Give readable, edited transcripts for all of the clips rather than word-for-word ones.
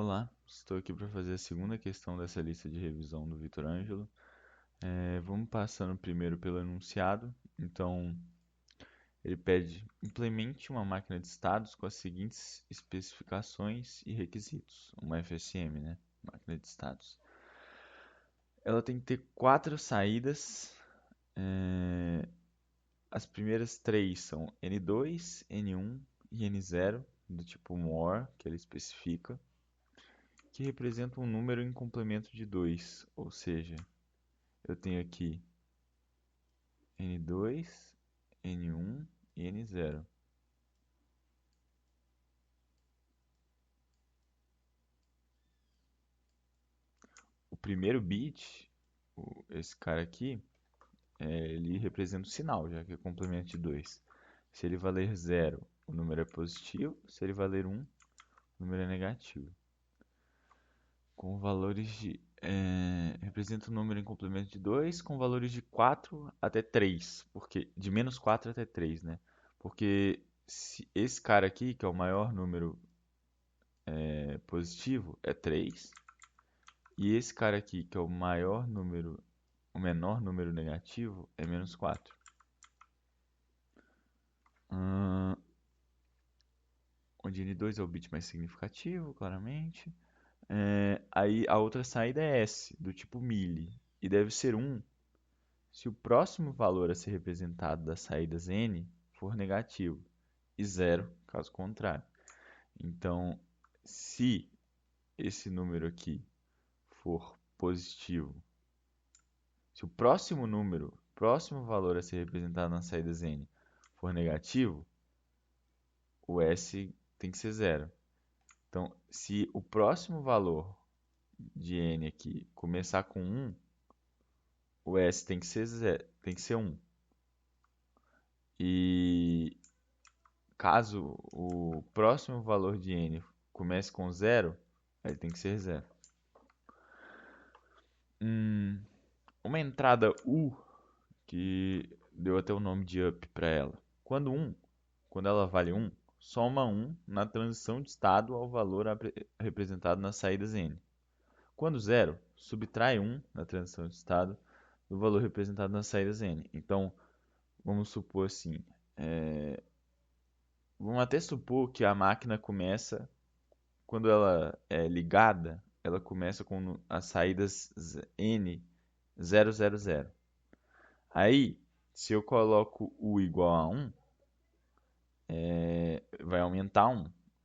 Olá, estou aqui para fazer a segunda questão dessa lista de revisão do Vitor Ângelo. Vamos passando primeiro pelo enunciado. Então, ele pede: implemente uma máquina de estados com as seguintes especificações e requisitos. Uma FSM, né? Máquina de estados. Ela tem que ter quatro saídas. é, As primeiras três são N2, N1 e N0, do tipo more, que ele especifica, que representa um número em complemento de 2, ou seja, eu tenho aqui N2, N1 e N0. O primeiro bit, esse cara aqui, ele representa o sinal, já que é complemento de 2. Se ele valer 0, o número é positivo. Se ele valer 1, o número é negativo. Com valores de... representa o número em complemento de 2 com valores de 4 até 3. Porque, de menos 4 até 3, né? Porque se esse cara aqui, que é o maior número positivo, é 3. E esse cara aqui, que é o menor número negativo, é menos 4. Hum, onde N2 é o bit mais significativo, claramente. Aí a outra saída é S, do tipo mealy, e deve ser 1 se o próximo valor a ser representado das saídas N for negativo, e 0 caso contrário. Então, se esse número aqui for positivo, se o próximo valor a ser representado nas saídas N for negativo, o S tem que ser 0. Então, se o próximo valor de N aqui começar com 1, o S tem que ser 0, tem que ser 1. E caso o próximo valor de N comece com 0, ele tem que ser 0. Hum, uma entrada U, que deu até o nome de up para ela. Quando ela vale 1, soma 1 na transição de estado ao valor representado nas saídas N. Quando 0, subtrai 1 na transição de estado do valor representado nas saídas N. Então, vamos supor assim, vamos até supor que a máquina começa, quando ela é ligada, ela começa com as saídas N 000. Aí, se eu coloco U igual a 1, vai aumentar 1.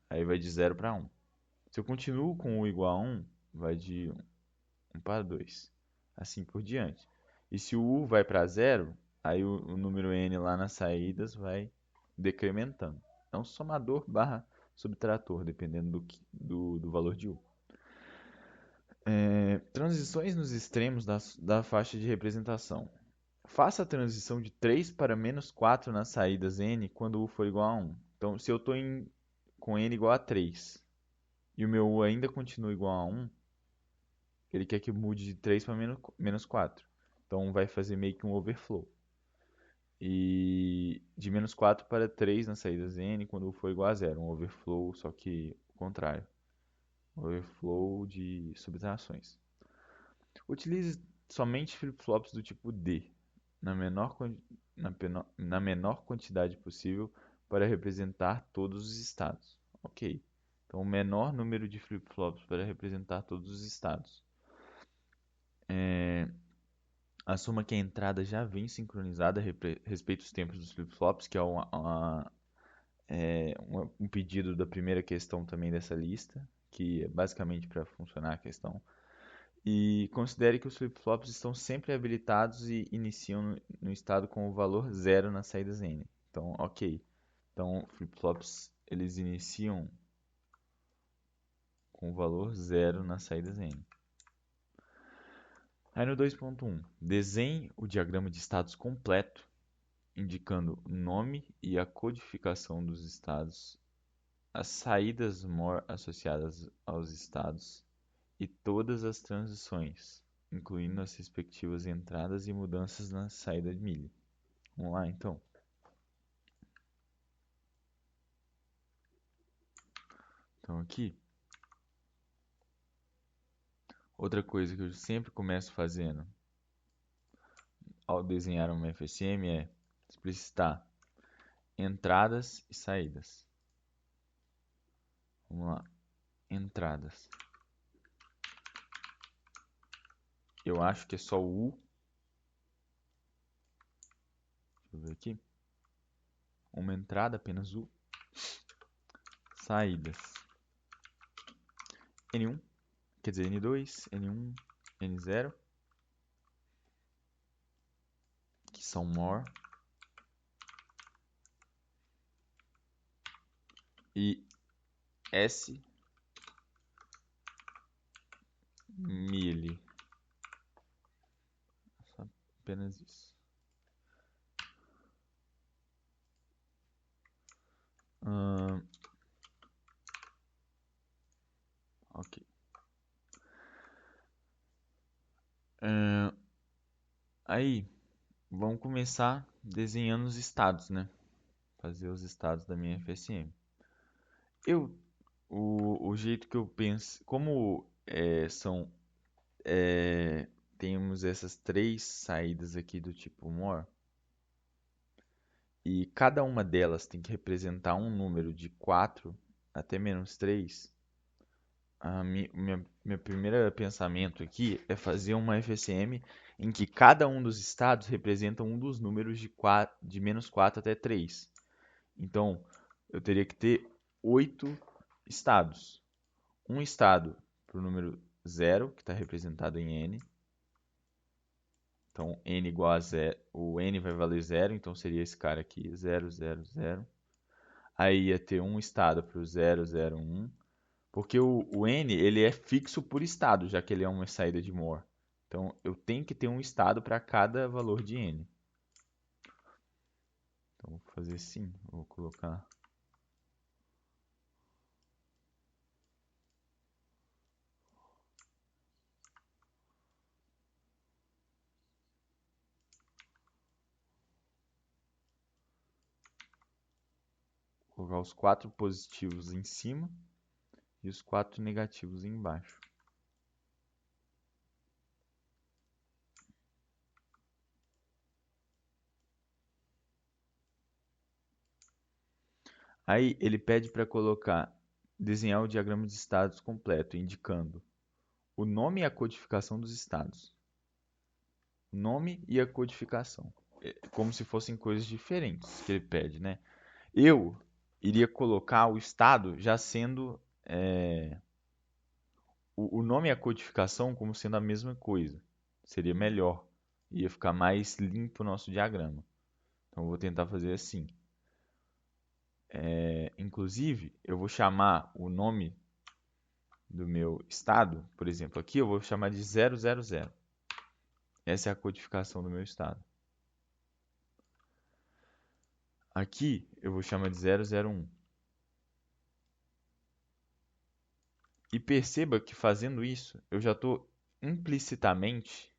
Aí vai de 0 para 1. Se eu continuo com U igual a 1, vai de 1 para 2. Assim por diante. E se o U vai para 0, aí o número N lá nas saídas vai decrementando. É um somador barra subtrator, dependendo do valor de U. Transições nos extremos da faixa de representação. Faça a transição de 3 para menos 4 nas saídas N quando U for igual a 1. Então, se eu estou com N igual a 3 e o meu U ainda continua igual a 1, ele quer que mude de 3 para menos 4. Então, vai fazer meio que um overflow. E de menos 4 para 3 nas saídas N quando U for igual a 0. Um overflow, só que o contrário. Overflow de subtrações. Utilize somente flip-flops do tipo D, na menor, na menor quantidade possível para representar todos os estados. Ok. Então, o menor número de flip-flops para representar todos os estados. Assuma que a entrada já vem sincronizada a respeito dos tempos dos flip-flops, que é um pedido da primeira questão também dessa lista, que é basicamente para funcionar a questão. E considere que os flip-flops estão sempre habilitados e iniciam no estado com o valor 0 nas saídas N. Então, ok. Então, flip-flops eles iniciam com o valor 0 nas saídas N. Aí no 2.1, desenhe o diagrama de estados completo, indicando o nome e a codificação dos estados, as saídas more associadas aos estados e todas as transições, incluindo as respectivas entradas e mudanças na saída de milha. Vamos lá, então. Então aqui, Outra coisa que eu sempre começo fazendo ao desenhar uma FSM é explicitar entradas e saídas. Vamos lá, entradas. Eu acho que é só o U. Deixa eu ver aqui. Uma entrada, apenas U. Saídas. N1, quer dizer, N2, N1, N0, que são more. E S mili. Só apenas isso. Ok. Aí, vamos começar desenhando os estados, né? Fazer os estados da minha FSM. O jeito que eu penso, como temos essas três saídas aqui do tipo more, e cada uma delas tem que representar um número de 4 até -3. Meu primeiro pensamento aqui é fazer uma FSM em que cada um dos estados representa um dos números de -4 até 3. Então, eu teria que ter 8 estados. Um estado para o número 0, que está representado em n. Então, n igual a 0. O n vai valer 0, então seria esse cara aqui, 0, 0, 0. Aí ia ter um estado para o 0, 0, 1. Porque o n ele é fixo por estado, já que ele é uma saída de more. Então, eu tenho que ter um estado para cada valor de n. Então, vou fazer assim. Vou colocar os 4 positivos em cima e os 4 negativos embaixo. Aí ele pede para desenhar o diagrama de estados completo, indicando o nome e a codificação dos estados. O nome e a codificação. Como se fossem coisas diferentes que ele pede, né? Eu iria colocar o estado já sendo o nome e a codificação como sendo a mesma coisa. Seria melhor. Ia ficar mais limpo o nosso diagrama. Então eu vou tentar fazer assim. Inclusive, eu vou chamar o nome do meu estado, por exemplo, aqui eu vou chamar de 000. Essa é a codificação do meu estado. Aqui eu vou chamar de 001. E perceba que fazendo isso, eu já estou implicitamente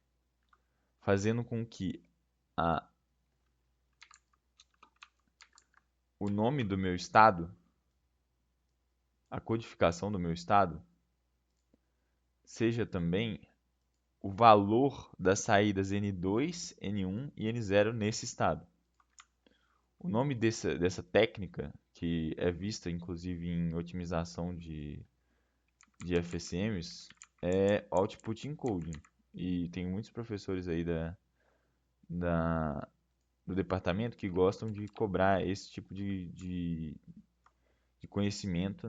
fazendo com que o nome do meu estado, a codificação do meu estado, seja também o valor das saídas N2, N1 e N0 nesse estado. O nome dessa técnica, que é vista inclusive em otimização de FSMs, é Output Encoding. E tem muitos professores aí do departamento que gostam de cobrar esse tipo de conhecimento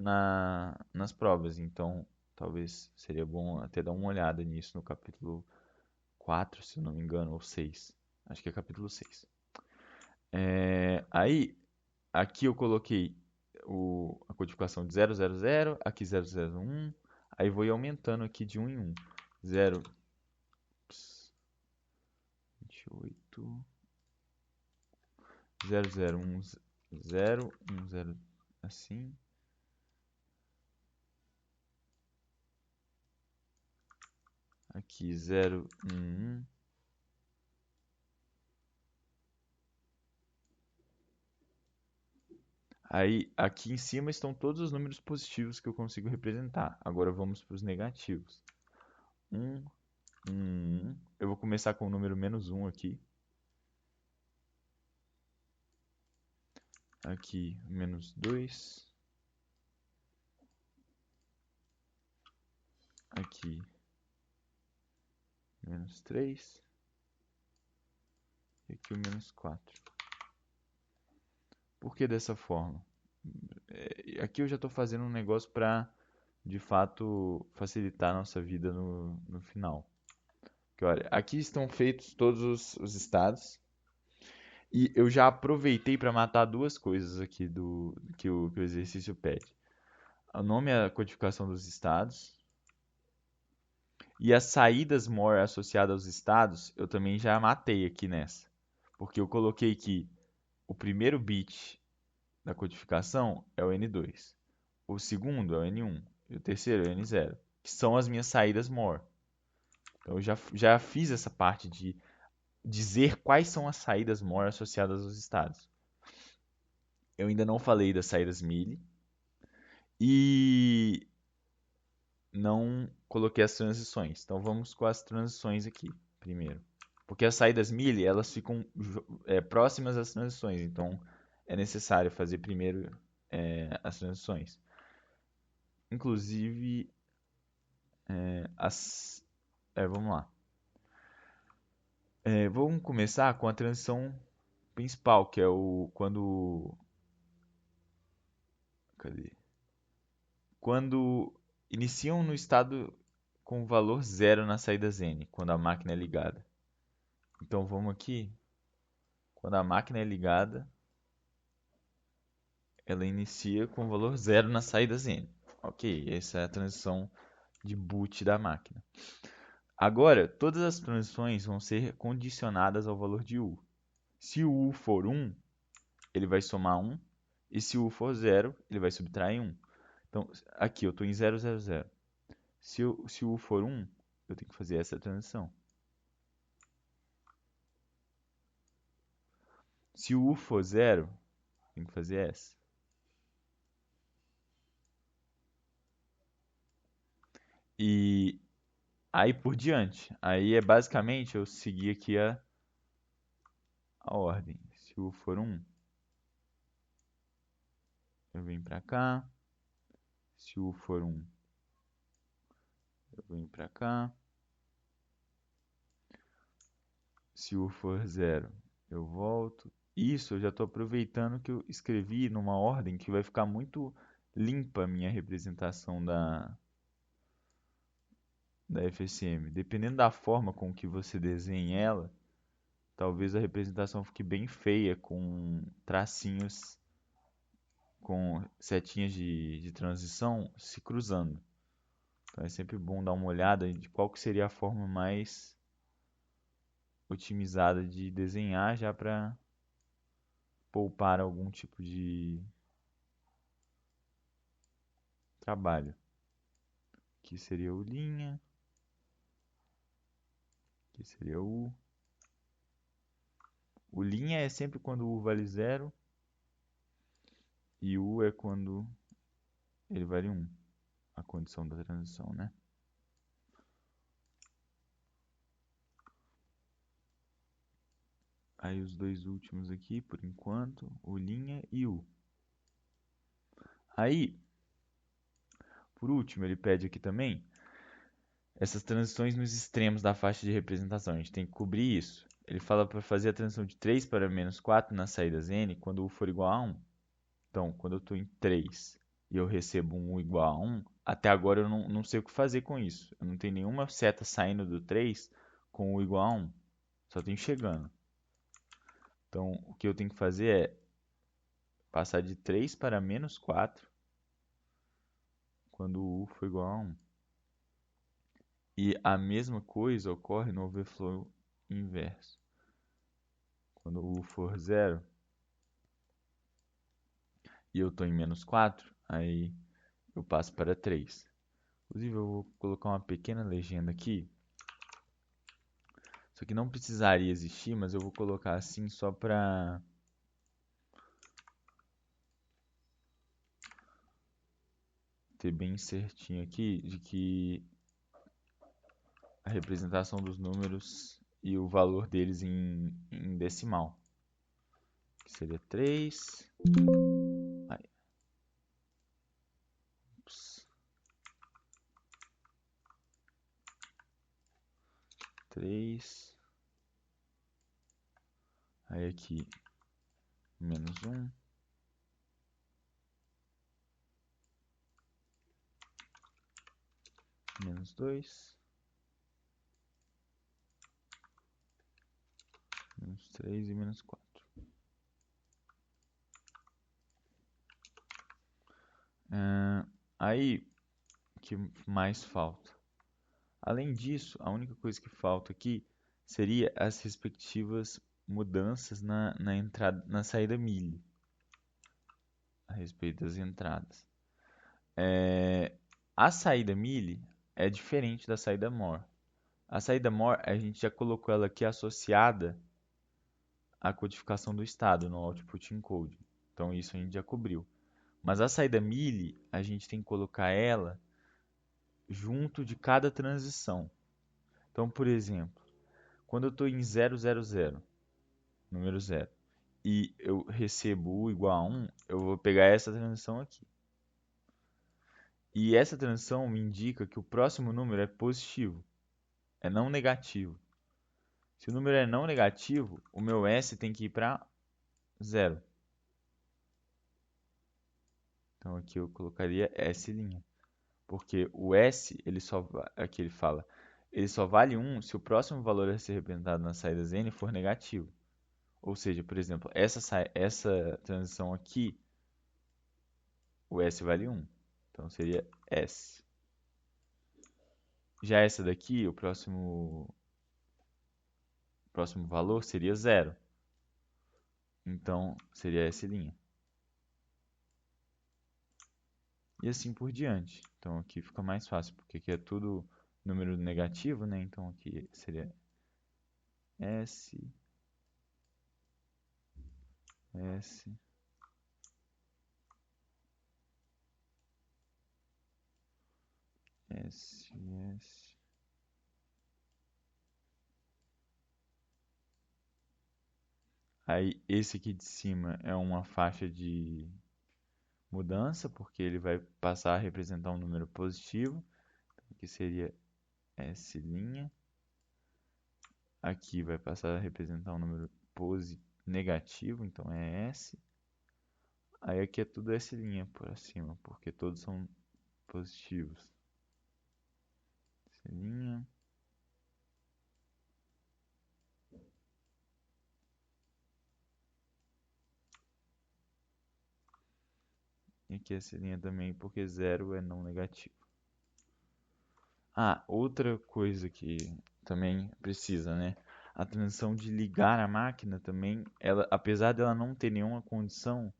nas provas. Então, talvez seria bom até dar uma olhada nisso no capítulo 4, se eu não me engano, ou 6. Acho que é capítulo 6. Aí, aqui eu coloquei a codificação de 000, aqui 001, aí vou ir aumentando aqui de 1 em 1. 0, 28, 001, 0, 1, 0, assim. Aqui 0, 1, 1. Aí, aqui em cima estão todos os números positivos que eu consigo representar. Agora vamos para os negativos. 1, 1. Eu vou começar com o número -1 aqui. Aqui, -2. Aqui, -3. E aqui o -4. Por que dessa forma? Aqui eu já estou fazendo um negócio para, de fato, facilitar a nossa vida no final. Porque, olha, aqui estão feitos todos os estados. E eu já aproveitei para matar duas coisas aqui que o exercício pede. O nome é a codificação dos estados. E as saídas more associadas aos estados, eu também já matei aqui nessa. Porque eu coloquei que o primeiro bit da codificação é o N2. O segundo é o N1. E o terceiro é o N0. Que são as minhas saídas more. Então eu já fiz essa parte de dizer quais são as saídas more associadas aos estados. Eu ainda não falei das saídas mealy. E não coloquei as transições. Então vamos com as transições aqui primeiro. Porque as saídas mealy, elas ficam próximas às transições. Então é necessário fazer primeiro as transições. Inclusive, vamos lá. Vamos começar com a transição principal, que é quando... Cadê? Quando iniciam no estado com valor 0 nas saídas N, quando a máquina é ligada. Então vamos aqui. Quando a máquina é ligada, ela inicia com valor 0 nas saídas N. Ok, essa é a transição de boot da máquina. Agora, todas as transições vão ser condicionadas ao valor de U. Se o U for 1, ele vai somar 1. E se o U for 0, ele vai subtrair 1. Então, aqui eu estou em 0, 0, 0. Se o U for 1, eu tenho que fazer essa transição. Se o U for 0, tem que fazer essa. E aí por diante. Aí é basicamente eu seguir aqui a ordem. Se o U for 1, eu venho para cá. Se o U for 1, eu venho para cá. Se o U for 0, eu volto. Isso eu já estou aproveitando que eu escrevi numa ordem que vai ficar muito limpa a minha representação da FSM. Dependendo da forma com que você desenha ela, talvez a representação fique bem feia, com tracinhos, com setinhas de transição se cruzando. Então é sempre bom dar uma olhada de qual que seria a forma mais otimizada de desenhar, já para poupar algum tipo de trabalho. Aqui seria o linha, aqui seria o U. O linha é sempre quando o U vale 0 e U é quando ele vale 1, a condição da transição, né? Aí os dois últimos aqui, por enquanto, o linha e U. Aí, por último, ele pede aqui também essas transições nos extremos da faixa de representação. A gente tem que cobrir isso. Ele fala para fazer a transição de 3 para -4 nas saídas N quando U for igual a 1. Então, quando eu estou em 3 e eu recebo um U igual a 1, até agora eu não sei o que fazer com isso. Eu não tenho nenhuma seta saindo do 3 com U igual a 1. Só tem chegando. Então, o que eu tenho que fazer é passar de 3 para -4 quando o U for igual a 1. E a mesma coisa ocorre no overflow inverso. Quando o U for 0 e eu estou em -4, aí eu passo para 3. Inclusive eu vou colocar uma pequena legenda aqui. Isso aqui não precisaria existir, mas eu vou colocar assim só para ter bem certinho aqui de que a representação dos números e o valor deles em decimal. Que seria 3. Ai, ups, 3. Aí aqui, menos 1. Menos 2. Menos 3 e menos 4. Aí, o que mais falta? Além disso, a única coisa que falta aqui seria as respectivas mudanças na entrada, na saída milli, a respeito das entradas. A saída milli é diferente da saída more. A saída more, a gente já colocou ela aqui associada à codificação do estado no output encode. Então isso a gente já cobriu. Mas a saída milli, a gente tem que colocar ela junto de cada transição. Então, por exemplo, quando eu estou em 000, número 0, e eu recebo u igual a 1, eu vou pegar essa transição aqui. E essa transição me indica que o próximo número é positivo, é não negativo. Se o número é não negativo, o meu S tem que ir para 0. Então aqui eu colocaria S'. Porque o S, aqui ele fala, ele só vale 1 se o próximo valor a ser representado nas saídas N for negativo. Ou seja, por exemplo, essa transição aqui, o S vale 1. Então seria S. Já essa daqui, o próximo valor seria 0. Então seria S'. E assim por diante. Então aqui fica mais fácil, porque aqui é tudo número negativo, né? Então aqui seria S, S, S, S. Aí esse aqui de cima é uma faixa de mudança, porque ele vai passar a representar um número positivo, que seria S'. Aqui vai passar a representar um número negativo, então é S. Aí aqui é tudo S' por cima, porque todos são positivos. S'. E aqui S' também, porque 0 é não negativo. Ah, outra coisa que também precisa, né? A transição de ligar a máquina também, ela, apesar dela não ter nenhuma condição,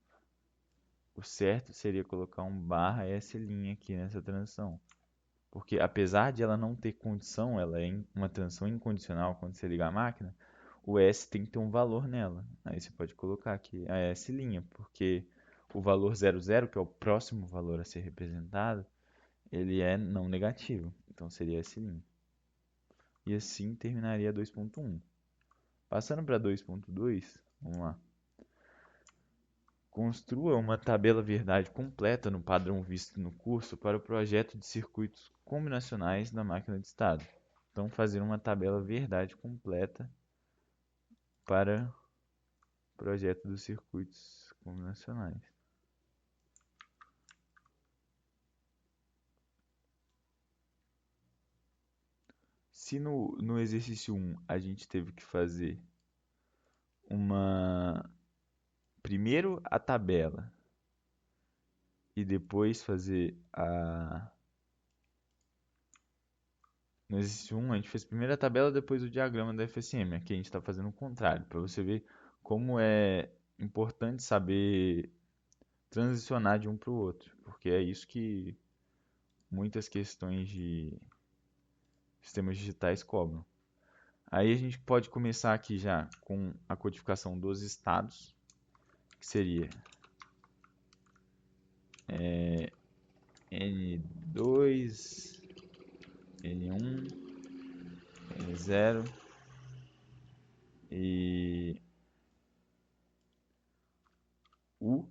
o certo seria colocar um barra S' aqui nessa transição. Porque apesar de ela não ter condição, ela é uma transição incondicional quando você liga a máquina, o S tem que ter um valor nela. Aí você pode colocar aqui a S', porque o valor 00, que é o próximo valor a ser representado, ele é não negativo. Então seria S'. E assim terminaria 2.1. Passando para 2.2, vamos lá. Construa uma tabela verdade completa no padrão visto no curso para o projeto de circuitos combinacionais na máquina de estado. Então, fazer uma tabela verdade completa para o projeto dos circuitos combinacionais. Se no exercício 1 a gente teve que fazer primeiro a tabela e depois fazer no exercício 1 a gente fez primeiro a tabela, depois o diagrama da FSM. Aqui a gente está fazendo o contrário, para você ver como é importante saber transicionar de um para o outro, porque é isso que muitas questões de sistemas digitais cobram. Aí a gente pode começar aqui já com a codificação dos estados, que seria N2, N1, N0 e U,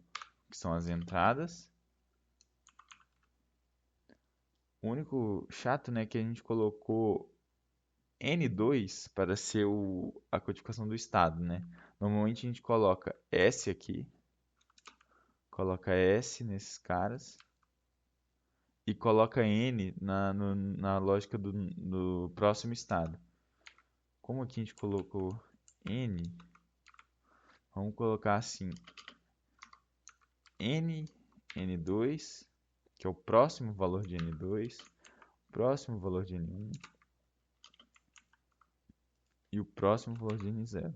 que são as entradas. O único chato, né, que a gente colocou N2 para ser a codificação do estado, né? Normalmente a gente coloca S aqui, coloca S nesses caras e coloca N na lógica do próximo estado. Como aqui a gente colocou N, vamos colocar assim, N2, que é o próximo valor de N2, próximo valor de N1 e o próximo valor de N0.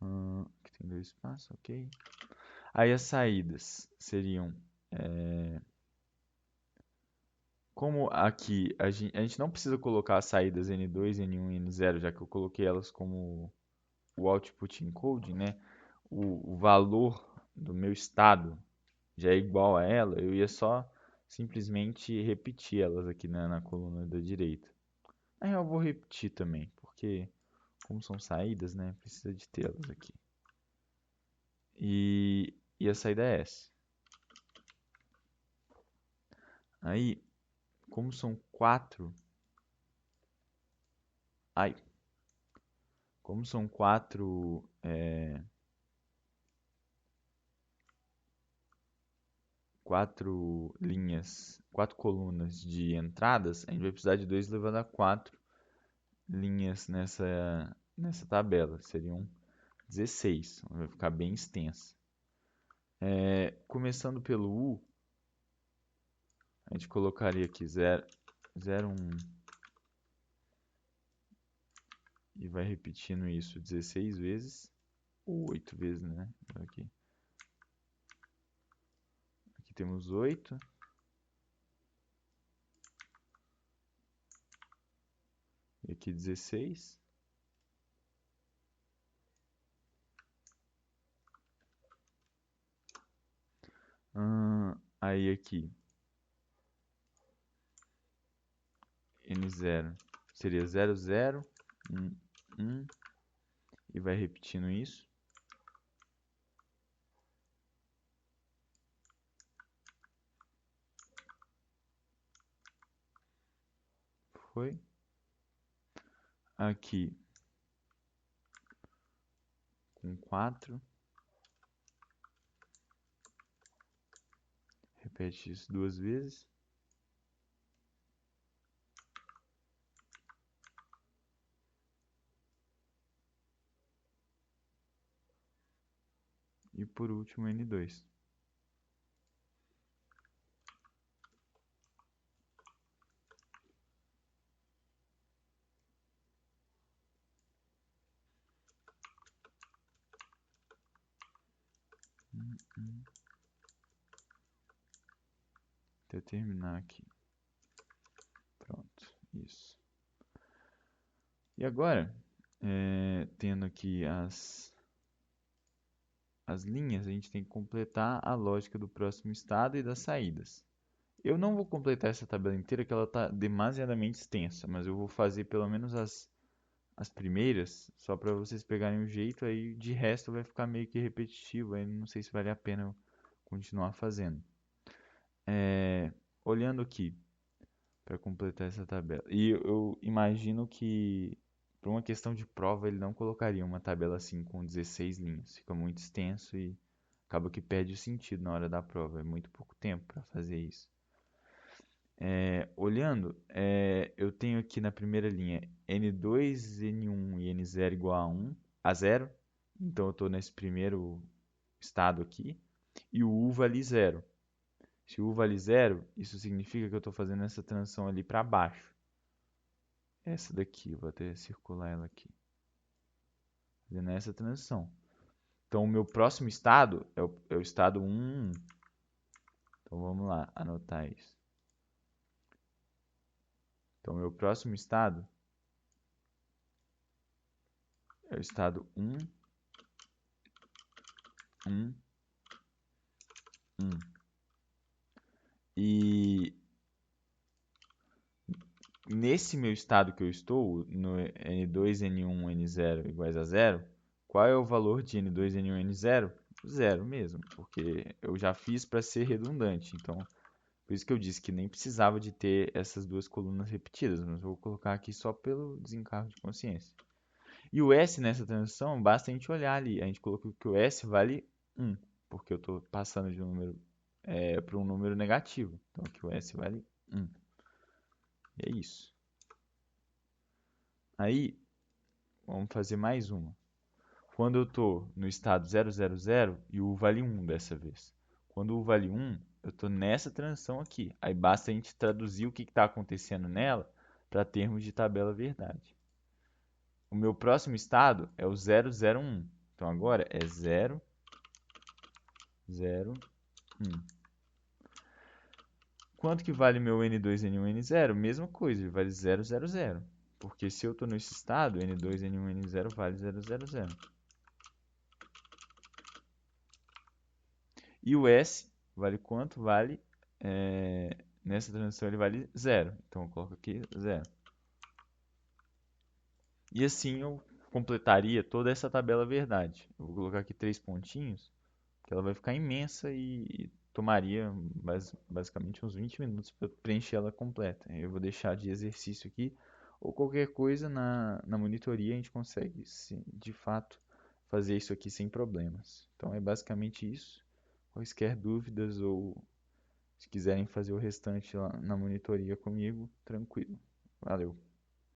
Aqui tem dois espaços, ok. Aí as saídas seriam, como aqui a gente não precisa colocar as saídas N2, N1 e N0, já que eu coloquei elas como o output encode, né? O valor do meu estado já é igual a ela, eu ia só simplesmente repetir elas aqui, né, na coluna da direita. Aí eu vou repetir também, porque como são saídas, né, precisa de tê-las aqui. E a saída é essa. Aí, como são quatro... Ai, como são quatro linhas, quatro colunas de entradas, a gente vai precisar de 2 elevado a 4 linhas nessa tabela. Seriam 16, vai ficar bem extensa. Começando pelo U, a gente colocaria aqui 0, 0, 1 e vai repetindo isso 16 vezes, ou 8 vezes, né? Aqui temos 8. E aqui 16. Aí aqui N0 seria 0, 0, 1, 1 e vai repetindo isso. Foi. Aqui com 4. Repete isso 2 vezes. E por último N2. Até terminar aqui. Pronto, isso. E agora, tendo aqui as linhas, a gente tem que completar a lógica do próximo estado e das saídas. Eu não vou completar essa tabela inteira, que ela está demasiadamente extensa, mas eu vou fazer pelo menos as primeiras, só para vocês pegarem o jeito, aí de resto vai ficar meio que repetitivo, aí não sei se vale a pena eu continuar fazendo. Olhando aqui, para completar essa tabela, e eu imagino que para uma questão de prova ele não colocaria uma tabela assim com 16 linhas, fica muito extenso e acaba que perde o sentido na hora da prova, é muito pouco tempo para fazer isso. Olhando, eu tenho aqui na primeira linha N2, N1 e N0 igual a 1, a 0. Então eu estou nesse primeiro estado aqui. E o U vale 0. Se o U vale 0, isso significa que eu estou fazendo essa transição ali para baixo. Essa daqui, eu vou até circular ela aqui. Fazendo essa transição. Então o meu próximo estado é o estado 1. Então vamos lá, anotar isso. Então o meu próximo estado é o estado 1, 1, 1. E nesse meu estado que eu estou, no N2, N1, N0 iguais a zero, qual é o valor de N2, N1, N0? Zero mesmo, porque eu já fiz para ser redundante. Então, por isso que eu disse que nem precisava de ter essas duas colunas repetidas, mas eu vou colocar aqui só pelo desencargo de consciência. E o S nessa transição, basta a gente olhar ali. A gente colocou que o S vale 1, porque eu estou passando de um número para um número negativo. Então aqui o S vale 1. E é isso. Aí, vamos fazer mais uma. Quando eu estou no estado 000 e o U vale 1 dessa vez. Quando o U vale 1, eu estou nessa transição aqui. Aí basta a gente traduzir o que está acontecendo nela para termos de tabela verdade. O meu próximo estado é o 001. Então agora é 0, 0, 1. Quanto que vale meu N2, N1, N0? Mesma coisa, ele vale 000. Porque se eu estou nesse estado, N2, N1, N0 vale 000. E o S vale quanto? Vale, nessa transição ele vale 0. Então eu coloco aqui 0. E assim eu completaria toda essa tabela verdade. Eu vou colocar aqui 3 pontinhos, que ela vai ficar imensa e tomaria basicamente uns 20 minutos para preencher ela completa. Eu vou deixar de exercício aqui, ou qualquer coisa na monitoria a gente consegue, de fato, fazer isso aqui sem problemas. Então é basicamente isso. Quaisquer dúvidas ou se quiserem fazer o restante lá na monitoria comigo, tranquilo. Valeu.